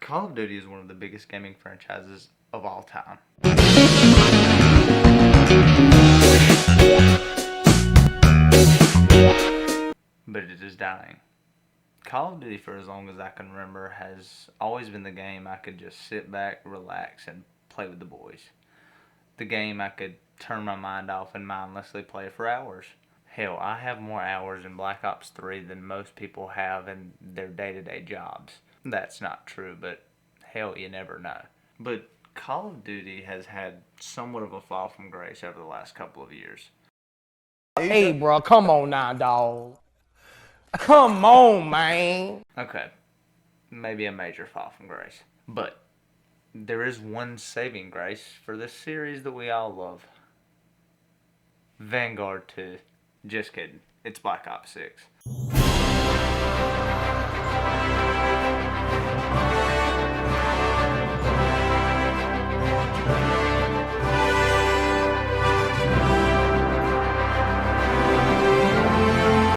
Call of Duty is one of the biggest gaming franchises of all time. But it is dying. Call of Duty, for as long as I can remember, has always been the game I could just sit back, relax, and play with the boys. The game I could turn my mind off and mindlessly play for hours. Hell, I have more hours in Black Ops 3 than most people have in their day-to-day jobs. That's not true, but hell, you never know. But Call of Duty has had somewhat of a fall from grace over the last couple of years. Hey, bro, come on now, dawg. Come on, man. Okay, maybe a major fall from grace. But there is one saving grace for this series that we all love. Vanguard 2. Just kidding. It's Black Ops 6.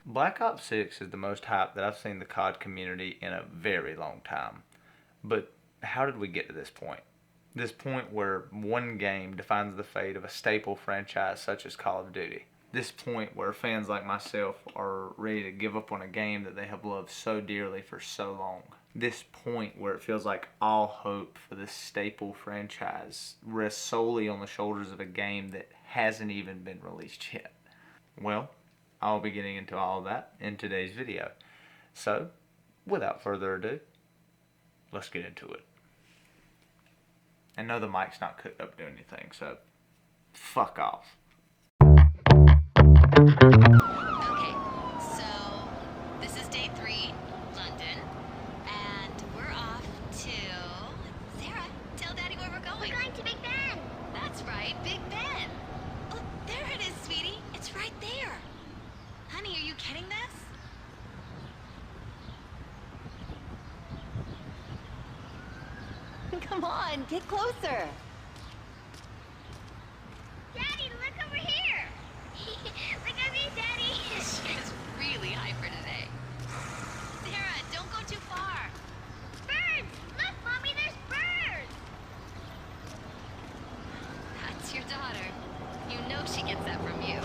Black Ops 6 is the most hype that I've seen the COD community in a very long time. But how did we get to this point? This point where one game defines the fate of a staple franchise such as Call of Duty. This point where fans like myself are ready to give up on a game that they have loved so dearly for so long. This point where it feels like all hope for this staple franchise rests solely on the shoulders of a game that hasn't even been released yet. Well, I'll be getting into all of that in today's video. So, without further ado, let's get into it. I know the mic's not cooked up to do anything, so fuck off. Okay, so this is day 3, London, and we're off to... Sarah, tell Daddy where we're going. We're going to Big Ben. That's right, Big Ben. Oh, there it is, sweetie. It's right there. Honey, are you getting this? Come on, get closer. Daddy, look over here. Look at me, Daddy. She is really hyper today. Sarah, don't go too far. Birds! Look, Mommy, there's birds. That's your daughter. You know she gets that from you.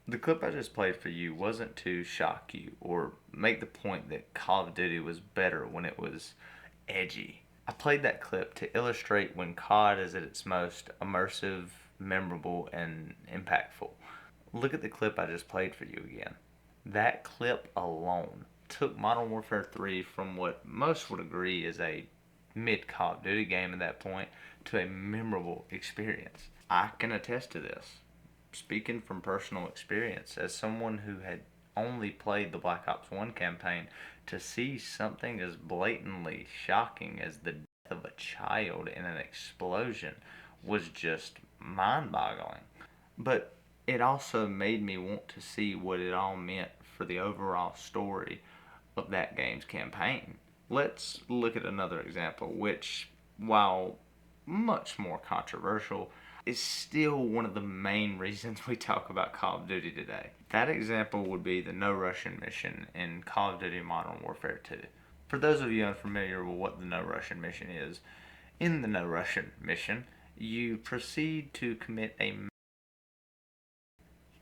The clip I just played for you wasn't to shock you or make the point that Call of Duty was better when it was edgy. I played that clip to illustrate when COD is at its most immersive, memorable, and impactful. Look at the clip I just played for you again. That clip alone took Modern Warfare 3 from what most would agree is a mid-Call of Duty game at that point to a memorable experience. I can attest to this. Speaking from personal experience, as someone who had only played the Black Ops 1 campaign, to see something as blatantly shocking as the death of a child in an explosion was just mind-boggling. But it also made me want to see what it all meant for the overall story of that game's campaign. Let's look at another example, which, while much more controversial, is still one of the main reasons we talk about Call of Duty today. That example would be the No Russian mission in Call of Duty Modern Warfare 2. For those of you unfamiliar with what the No Russian mission is, in the No Russian mission, you proceed to commit a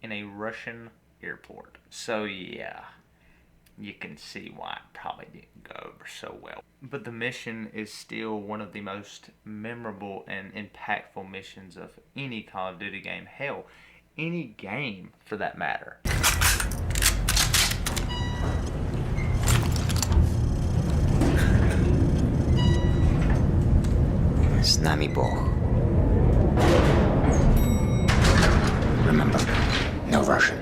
in a Russian airport. So yeah, you can see why it probably didn't go over so well. But the mission is still one of the most memorable and impactful missions of any Call of Duty game. Hell, any game for that matter. С нами Бог. Remember, no Russian.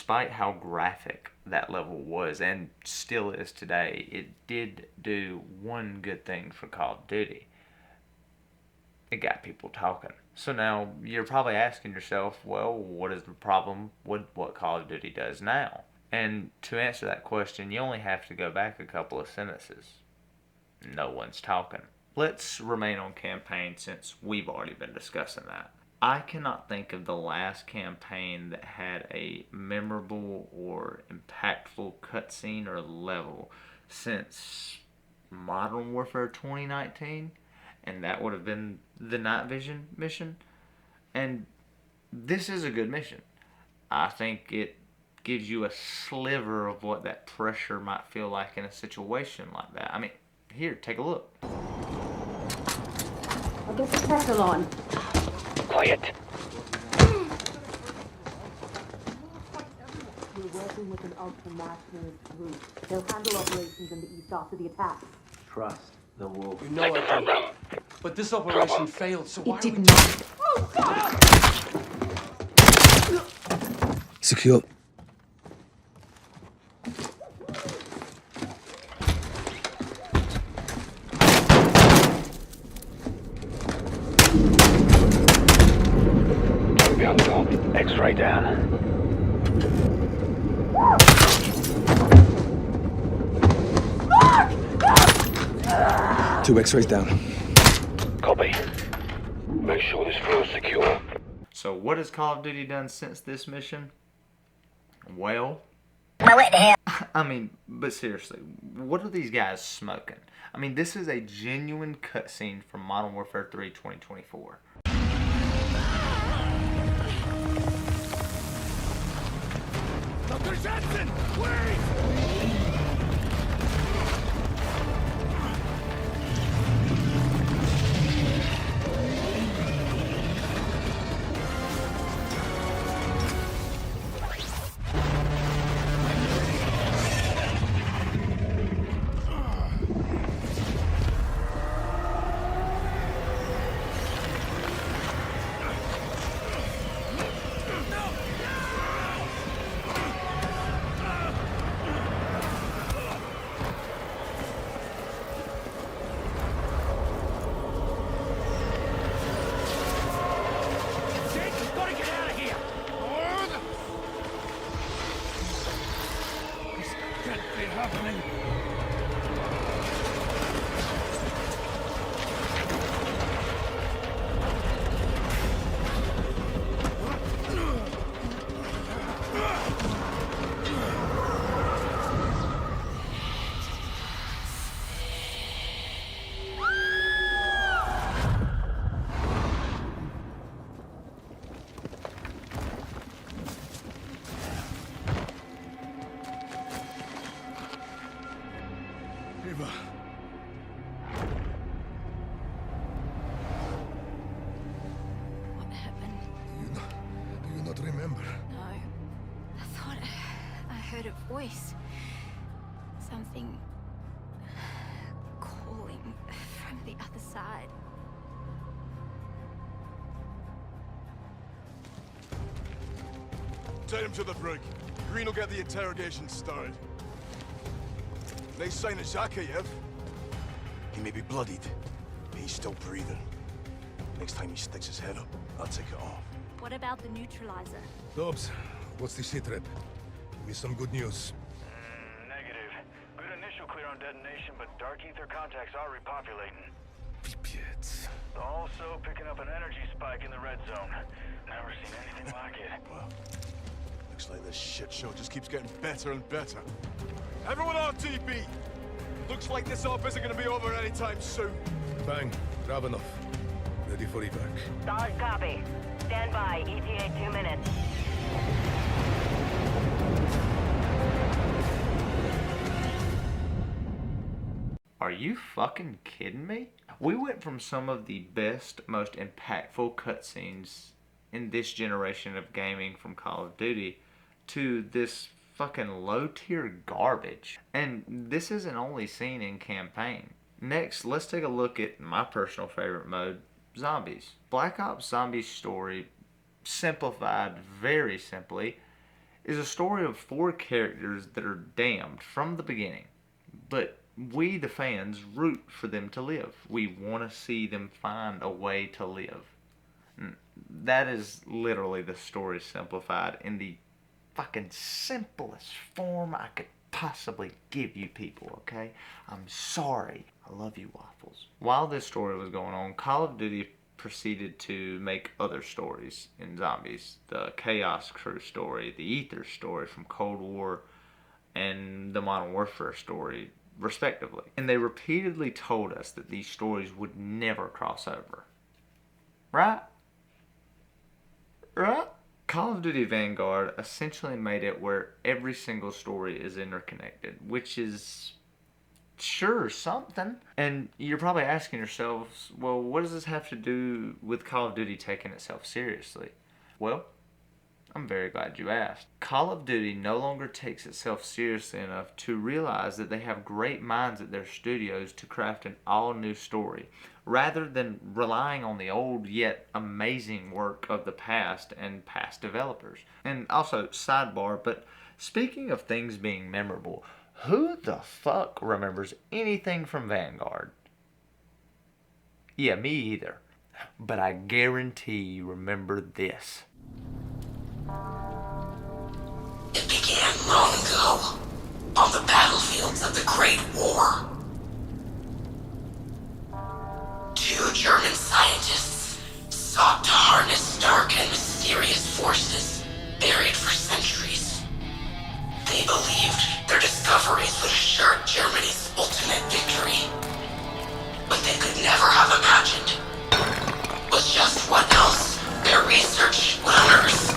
despite how graphic that level was and still is today, it did do one good thing for Call of Duty. It got people talking. So now you're probably asking yourself, well, what is the problem with what Call of Duty does now? And to answer that question, you only have to go back a couple of sentences. No one's talking. Let's remain on campaign since we've already been discussing that. I cannot think of the last campaign that had a memorable or impactful cutscene or level since Modern Warfare 2019, and that would have been the Night Vision mission. And this is a good mission. I think it gives you a sliver of what that pressure might feel like in a situation like that. I mean, here, take a look. I'll get the kettle on. Quiet. We're working with an ultra-nationalist group. They'll handle operations in the east after the attack. Trust the wolf. You know I do. But this operation failed, so why It did are we... not. Secure. Beyond the top. X-ray down. Two X-rays down. Copy. Make sure this floor's secure. So what has Call of Duty done since this mission? Well, I mean, but seriously, what are these guys smoking? I mean, this is a genuine cutscene from Modern Warfare 3 2024. Dr. Jensen, wait! What happened? Do you not remember? No. I thought I heard a voice. Something calling from the other side. Take him to the brig. Green will get the interrogation started. Nice sign of Zakhaev. He may be bloodied, but he's still breathing. Next time he sticks his head up, I'll take it off. What about the neutralizer? Dobbs, what's the sit rep? Give me some good news. Negative. Good initial clear on detonation, but dark ether contacts are repopulating. Pipet. Also picking up an energy spike in the red zone. Never seen anything like it. Well, looks like this shit show just keeps getting better and better. Everyone RTB! Looks like this op isn't gonna be over anytime soon. Bang. Ravenov. Ready for evac. Solid copy. Stand by. ETA 2 minutes. Are you fucking kidding me? We went from some of the best, most impactful cutscenes in this generation of gaming from Call of Duty to this fucking low-tier garbage. And this isn't only seen in campaign. Next, let's take a look at my personal favorite mode, Zombies. Black Ops Zombies story, simplified very simply, is a story of 4 characters that are damned from the beginning. But we, the fans, root for them to live. We want to see them find a way to live. That is literally the story simplified in the fucking simplest form I could possibly give you people, okay? I'm sorry. I love you, Waffles. While this story was going on, Call of Duty proceeded to make other stories in zombies. The Chaos Crew story, the Ether story from Cold War, and the Modern Warfare story, respectively. And they repeatedly told us that these stories would never cross over. Right? Right? Call of Duty Vanguard essentially made it where every single story is interconnected, which is sure something. And you're probably asking yourselves, well, what does this have to do with Call of Duty taking itself seriously? Well, I'm very glad you asked. Call of Duty no longer takes itself seriously enough to realize that they have great minds at their studios to craft an all-new story, rather than relying on the old yet amazing work of the past and past developers. And also, sidebar, but speaking of things being memorable, who the fuck remembers anything from Vanguard? Yeah, me either. But I guarantee you remember this. It began long ago, on the battlefields of the Great War. 2 German scientists sought to harness dark and mysterious forces buried for centuries. They believed their discoveries would assure Germany's ultimate victory. What they could never have imagined was just what else their research would unearth.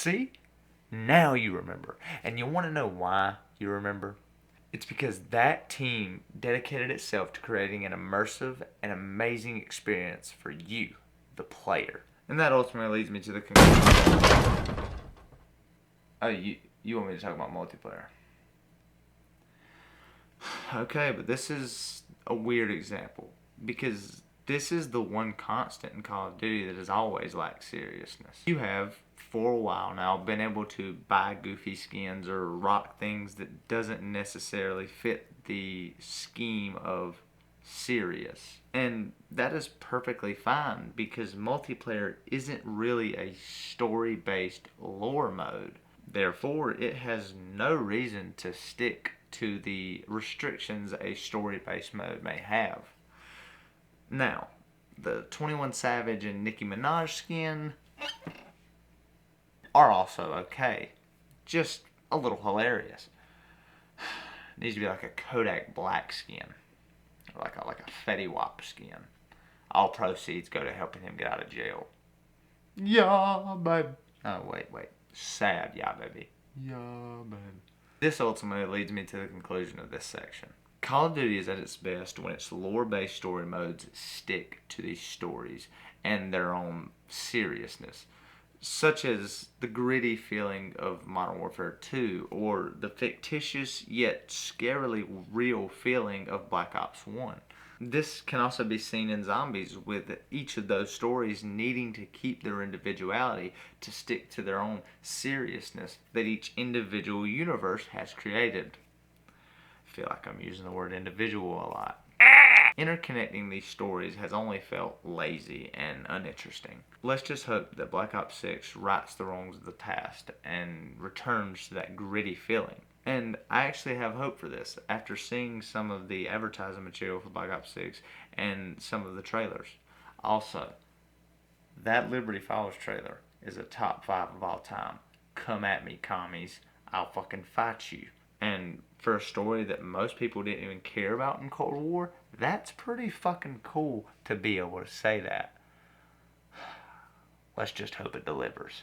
See? Now you remember. And you want to know why you remember? It's because that team dedicated itself to creating an immersive and amazing experience for you, the player. And that ultimately leads me to the conclusion. Oh, you You want me to talk about multiplayer? Okay, but this is a weird example because this is the one constant in Call of Duty that has always lacked seriousness. You have, for a while now, been able to buy goofy skins or rock things that doesn't necessarily fit the scheme of serious. And that is perfectly fine because multiplayer isn't really a story-based lore mode. Therefore, it has no reason to stick to the restrictions a story-based mode may have. Now, the 21 Savage and Nicki Minaj skin are also okay. Just a little hilarious. It needs to be like a Kodak Black skin. Or like a Fetty Wap skin. All proceeds go to helping him get out of jail. Yeah, baby. Oh, wait. Sad, yeah, baby. Yeah, baby. This ultimately leads me to the conclusion of this section. Call of Duty is at its best when its lore-based story modes stick to these stories and their own seriousness, such as the gritty feeling of Modern Warfare 2 or the fictitious yet scarily real feeling of Black Ops 1. This can also be seen in Zombies, with each of those stories needing to keep their individuality to stick to their own seriousness that each individual universe has created. I feel like I'm using the word individual a lot. Interconnecting these stories has only felt lazy and uninteresting. Let's just hope that Black Ops 6 rights the wrongs of the past and returns to that gritty feeling. And I actually have hope for this after seeing some of the advertising material for Black Ops 6 and some of the trailers. Also, that Liberty Falls trailer is a top 5 of all time. Come at me, commies. I'll fucking fight you. And for a story that most people didn't even care about in Cold War, that's pretty fucking cool to be able to say that. Let's just hope it delivers.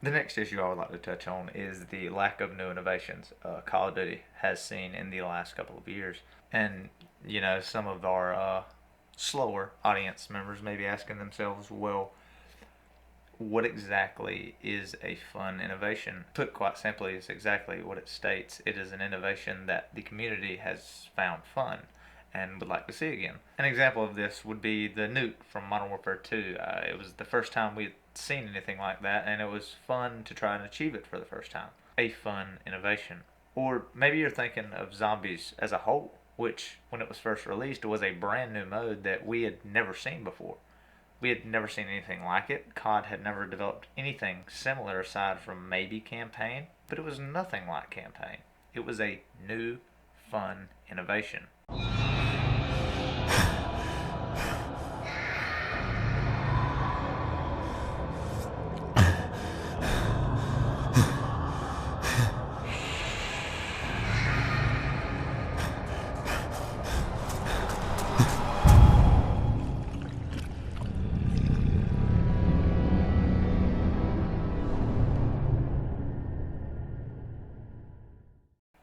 The next issue I would like to touch on is the lack of new innovations Call of Duty has seen in the last couple of years. And, you know, some of our slower audience members may be asking themselves, well, what exactly is a fun innovation? Put quite simply, it's exactly what it states. It is an innovation that the community has found fun and would like to see again. An example of this would be the nuke from Modern Warfare 2. It was the first time we had seen anything like that, and it was fun to try and achieve it for the first time. A fun innovation. Or maybe you're thinking of Zombies as a whole, which, when it was first released, was a brand new mode that we had never seen before. We had never seen anything like it. COD had never developed anything similar aside from maybe Campaign, but it was nothing like Campaign. It was a new, fun innovation.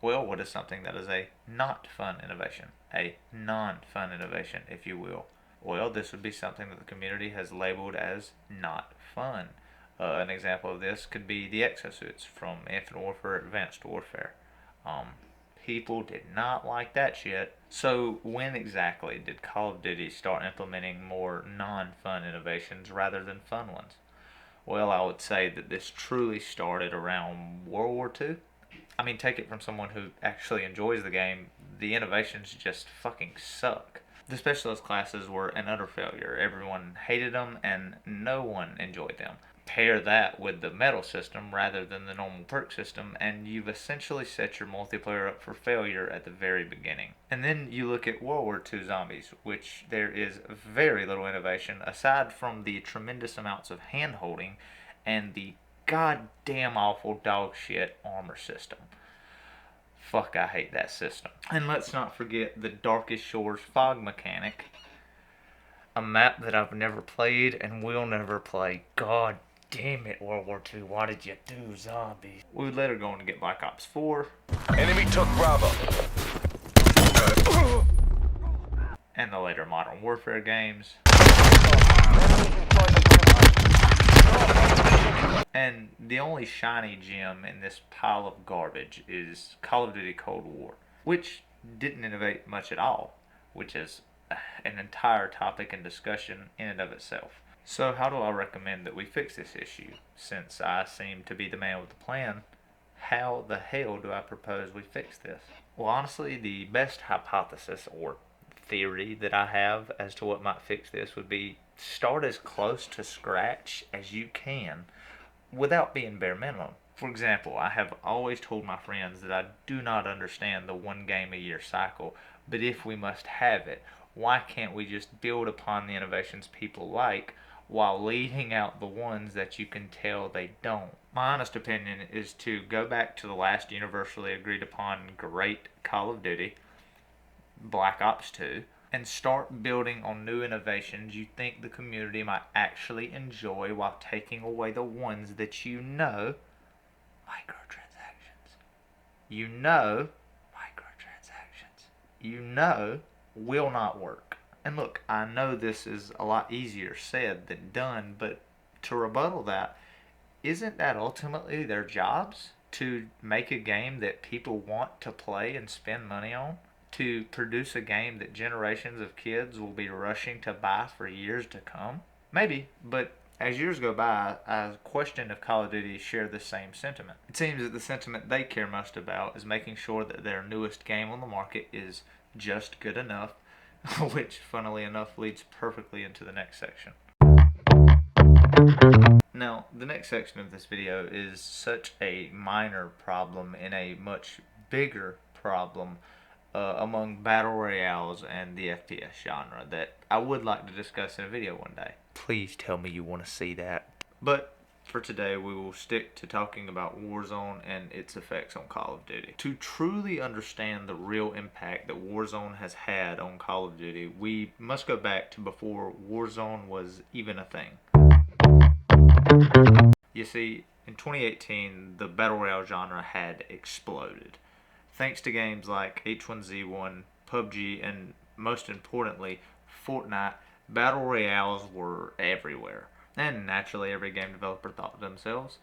Well, what is something that is a not fun innovation? A non-fun innovation, if you will. Well, this would be something that the community has labeled as not fun. An example of this could be the exosuits from Infinite Warfare Advanced Warfare. People did not like that shit. So when exactly did Call of Duty start implementing more non-fun innovations rather than fun ones? Well, I would say that this truly started around World War II. I mean, take it from someone who actually enjoys the game, the innovations just fucking suck. The specialist classes were an utter failure. Everyone hated them and no one enjoyed them. Pair that with the medal system rather than the normal perk system, and you've essentially set your multiplayer up for failure at the very beginning. And then you look at World War II Zombies, which there is very little innovation aside from the tremendous amounts of hand-holding and the goddamn awful dog shit armor system. Fuck, I hate that system. And let's not forget the Darkest Shores fog mechanic. A map that I've never played and will never play. God damn it, World War II, why did you do Zombies? We would later go on to get Black Ops 4. Enemy took Bravo. and the later Modern Warfare games. And the only shiny gem in this pile of garbage is Call of Duty Cold War, which didn't innovate much at all, which is an entire topic and discussion in and of itself. So how do I recommend that we fix this issue? Since I seem to be the man with the plan, how the hell do I propose we fix this? Well, honestly, the best hypothesis or theory that I have as to what might fix this would be start as close to scratch as you can without being bare minimum. For example, I have always told my friends that I do not understand the one game a year cycle, but if we must have it, why can't we just build upon the innovations people like while leaving out the ones that you can tell they don't? My honest opinion is to go back to the last universally agreed upon great Call of Duty, Black Ops 2, and start building on new innovations you think the community might actually enjoy while taking away the ones that microtransactions, will not work. And look, I know this is a lot easier said than done, but to rebuttal that, isn't that ultimately their jobs? To make a game that people want to play and spend money on? To produce a game that generations of kids will be rushing to buy for years to come? Maybe, but as years go by, I question if Call of Duty share the same sentiment. It seems that the sentiment they care most about is making sure that their newest game on the market is just good enough, which, funnily enough, leads perfectly into the next section. Now, the next section of this video is such a minor problem in a much bigger problem among battle royales and the FPS genre that I would like to discuss in a video one day. Please tell me you want to see that. But for today, we will stick to talking about Warzone and its effects on Call of Duty. To truly understand the real impact that Warzone has had on Call of Duty, we must go back to before Warzone was even a thing. You see, in 2018, the battle royale genre had exploded. Thanks to games like H1Z1, PUBG, and most importantly, Fortnite, battle royales were everywhere. And naturally, every game developer thought to themselves,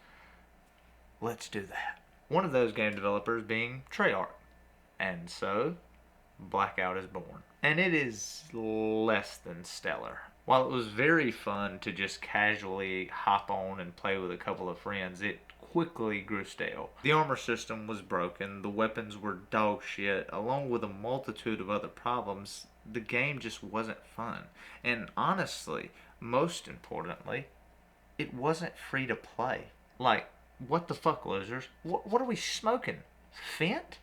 let's do that. One of those game developers being Treyarch. And so, Blackout is born. And it is less than stellar. While it was very fun to just casually hop on and play with a couple of friends, it quickly grew stale. The armor system was broken, the weapons were dog shit, along with a multitude of other problems. The game just wasn't fun. And honestly, most importantly, it wasn't free to play. Like, what the fuck, losers? What are we smoking? Fent?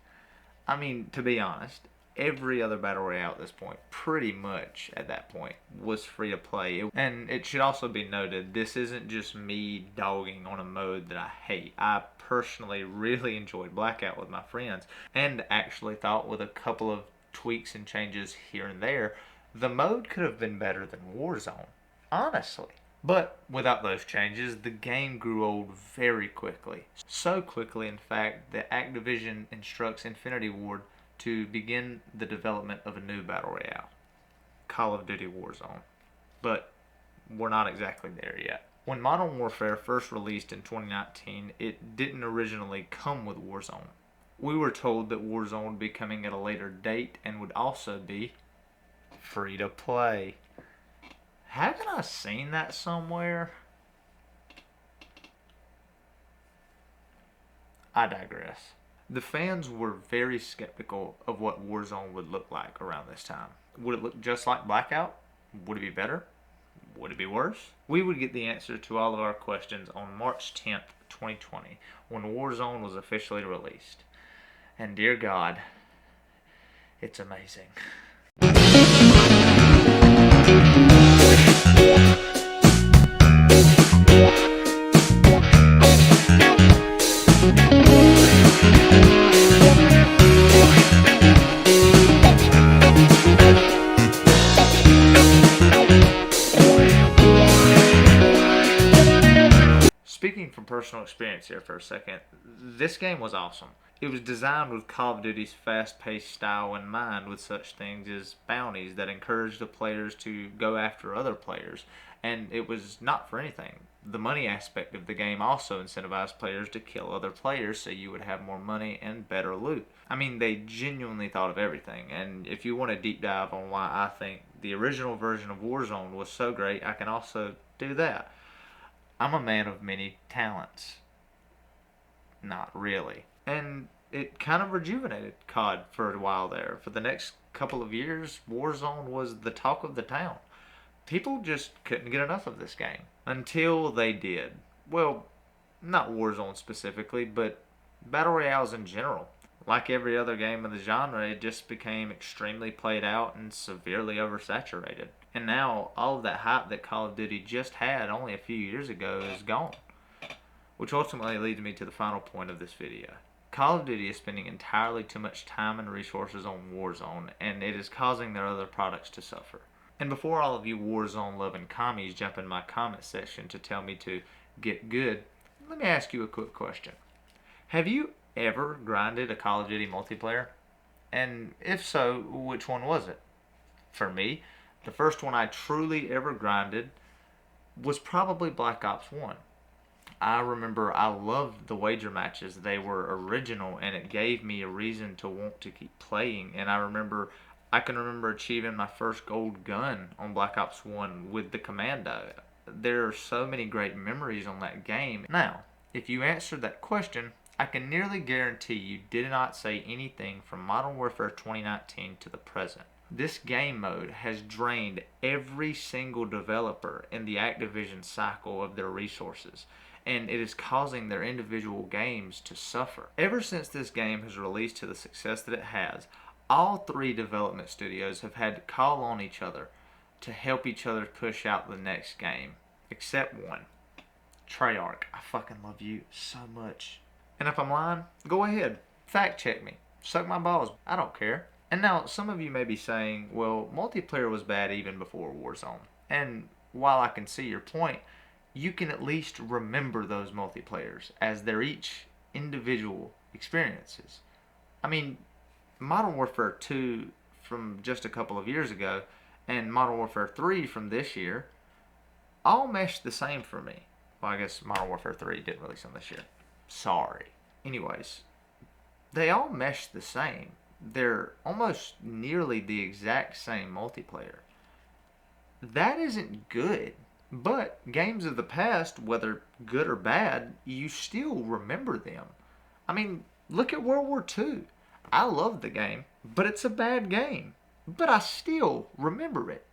I mean, to be honest, every other battle royale at this point, pretty much at that point, was free to play. And it should also be noted, this isn't just me dogging on a mode that I hate. I personally really enjoyed Blackout with my friends, and actually thought with a couple of tweaks and changes here and there, the mode could have been better than Warzone, honestly. But without those changes, the game grew old very quickly. So quickly, in fact, that Activision instructs Infinity Ward to begin the development of a new battle royale, Call of Duty Warzone. But we're not exactly there yet. When Modern Warfare first released in 2019, it didn't originally come with Warzone. We were told that Warzone would be coming at a later date and would also be free to play. Haven't I seen that somewhere? I digress. The fans were very skeptical of what Warzone would look like around this time. Would it look just like Blackout? Would it be better? Would it be worse? We would get the answer to all of our questions on March 10th, 2020, when Warzone was officially released. And dear God, it's amazing. Speaking from personal experience here for a second, this game was awesome. It was designed with Call of Duty's fast-paced style in mind, with such things as bounties that encouraged the players to go after other players. And it was not for anything. The money aspect of the game also incentivized players to kill other players so you would have more money and better loot. I mean, they genuinely thought of everything. And if you want a deep dive on why I think the original version of Warzone was so great, I can also do that. I'm a man of many talents. Not really. And it kind of rejuvenated COD for a while there. For the next couple of years, Warzone was the talk of the town. People just couldn't get enough of this game. Until they did. Well, not Warzone specifically, but Battle Royales in general. Like every other game of the genre, it just became extremely played out and severely oversaturated. And now, all of that hype that Call of Duty just had only a few years ago is gone. Which ultimately leads me to the final point of this video. Call of Duty is spending entirely too much time and resources on Warzone, and it is causing their other products to suffer. And before all of you Warzone-loving commies jump in my comment section to tell me to get good, let me ask you a quick question. Have you ever grinded a Call of Duty multiplayer? And if so, which one was it? For me, the first one I truly ever grinded was probably Black Ops 1. I remember I loved the wager matches. They were original and it gave me a reason to want to keep playing. And I can remember achieving my first gold gun on Black Ops 1 with the Commando. There are so many great memories on that game. Now, if you answered that question, I can nearly guarantee you did not say anything from Modern Warfare 2019 to the present. This game mode has drained every single developer in the Activision cycle of their resources, and it is causing their individual games to suffer. Ever since this game has released to the success that it has, all three development studios have had to call on each other to help each other push out the next game. Except one. Treyarch, I fucking love you so much. And if I'm lying, go ahead. Fact check me. Suck my balls. I don't care. And now, some of you may be saying, well, multiplayer was bad even before Warzone. And while I can see your point, you can at least remember those multiplayers as they're each individual experiences. I mean, Modern Warfare 2 from just a couple of years ago and Modern Warfare 3 from this year all meshed the same for me. Well, I guess Modern Warfare 3 didn't release on this year. Sorry. Anyways, they all mesh the same. They're almost nearly the exact same multiplayer. That isn't good. But games of the past, whether good or bad, you still remember them. I mean, look at World War II. I love the game, but it's a bad game. But I still remember it.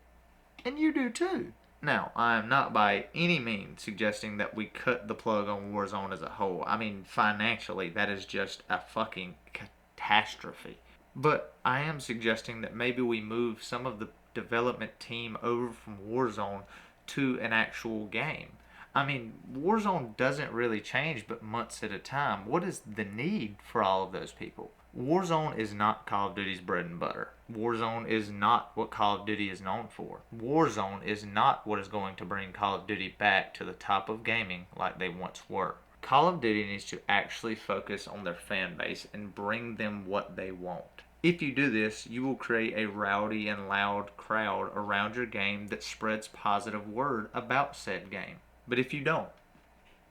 And you do too. Now, I am not by any means suggesting that we cut the plug on Warzone as a whole. I mean, financially, that is just a fucking catastrophe. But I am suggesting that maybe we move some of the development team over from Warzone to an actual game. I mean, Warzone doesn't really change but months at a time. What is the need for all of those people? Warzone is not Call of Duty's bread and butter. Warzone is not what Call of Duty is known for. Warzone is not what is going to bring Call of Duty back to the top of gaming like they once were. Call of Duty needs to actually focus on their fan base and bring them what they want. If you do this, you will create a rowdy and loud crowd around your game that spreads positive word about said game. But if you don't,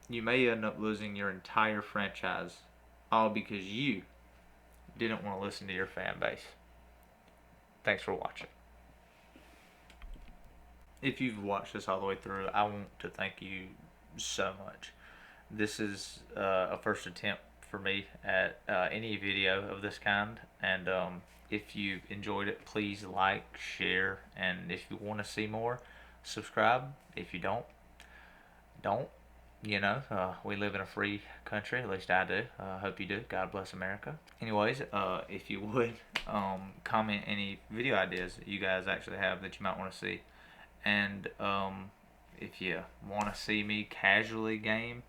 you may end up losing your entire franchise, all because you didn't want to listen to your fan base. Thanks for watching. If you've watched this all the way through, I want to thank you so much. This is a first attempt for me at any video of this kind, and if you enjoyed it, please like, share, and if you want to see more, subscribe. If you don't, you know, we live in a free country, at least I do. Hope you do. God bless America. Anyways, if you would comment any video ideas that you guys actually have that you might want to see, and if you want to see me casually game,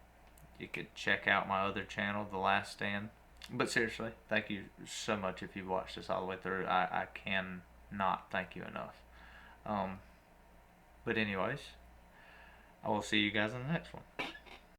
you could check out my other channel, The Last Stand. But seriously, thank you so much if you've watched this all the way through. I cannot thank you enough. But anyways, I will see you guys in the next one.